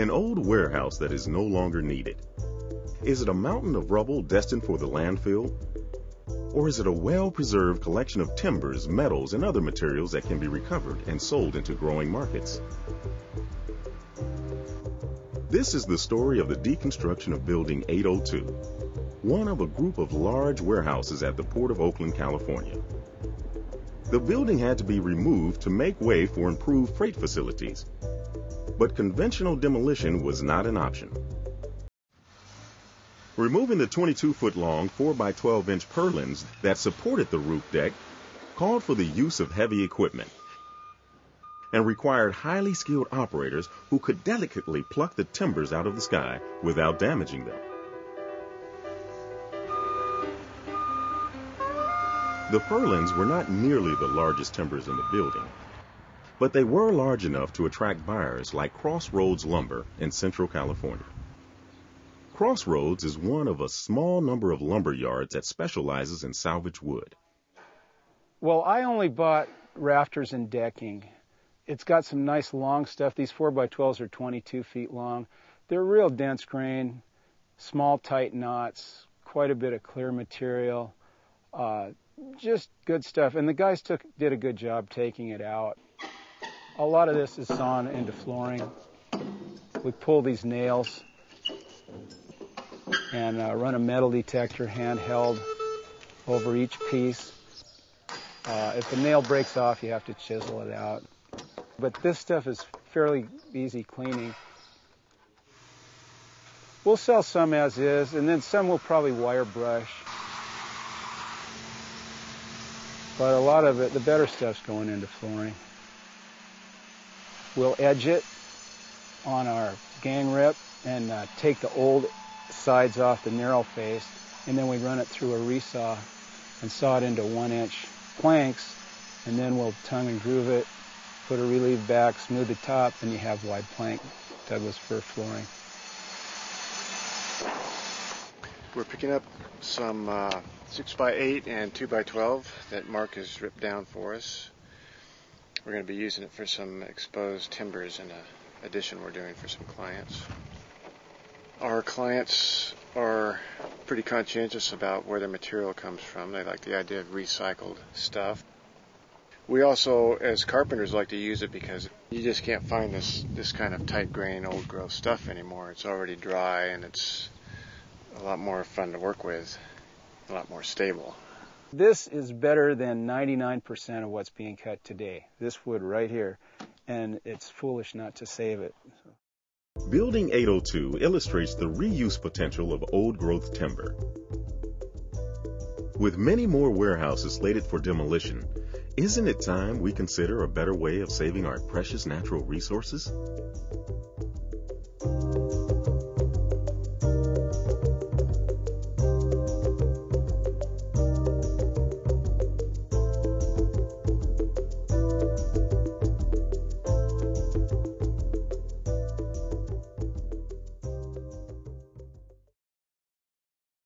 An old warehouse that is no longer needed. Is it a mountain of rubble destined for the landfill? Or is it a well-preserved collection of timbers, metals, and other materials that can be recovered and sold into growing markets? This is the story of the deconstruction of Building 802, one of a group of large warehouses at the Port of Oakland, California. The building had to be removed to make way for improved freight facilities, but conventional demolition was not an option. Removing the 22-foot-long 4x12-inch purlins that supported the roof deck called for the use of heavy equipment and required highly skilled operators who could delicately pluck the timbers out of the sky without damaging them. The purlins were not nearly the largest timbers in the building, but they were large enough to attract buyers like Crossroads Lumber in Central California. Crossroads is one of a small number of lumber yards that specializes in salvage wood. Well, I only bought rafters and decking. It's got some nice long stuff. These 4x12s are 22 feet long. They're real dense grain, small tight knots, quite a bit of clear material, just good stuff. And the guys did a good job taking it out. A lot of this is sawn into flooring. We pull these nails and run a metal detector handheld over each piece. If the nail breaks off, you have to chisel it out. But this stuff is fairly easy cleaning. We'll sell some as is, and then some we'll probably wire brush. But a lot of it, the better stuff's going into flooring. We'll edge it on our gang rip and take the old sides off the narrow face, and then we run it through a resaw and saw it into 1-inch planks, and then we'll tongue and groove it, put a relieve back, smooth the top, and you have wide plank Douglas fir flooring. We're picking up some 6x8 and 2x12 that Mark has ripped down for us. We're going to be using it for some exposed timbers in an addition we're doing for some clients. Our clients are pretty conscientious about where their material comes from. They like the idea of recycled stuff. We also, as carpenters, like to use it because you just can't find this kind of tight grain, old growth stuff anymore. It's already dry and it's a lot more fun to work with, a lot more stable. This is better than 99% of what's being cut today, this wood right here, and it's foolish not to save it. Building 802 illustrates the reuse potential of old growth timber. With many more warehouses slated for demolition, isn't it time we consider a better way of saving our precious natural resources?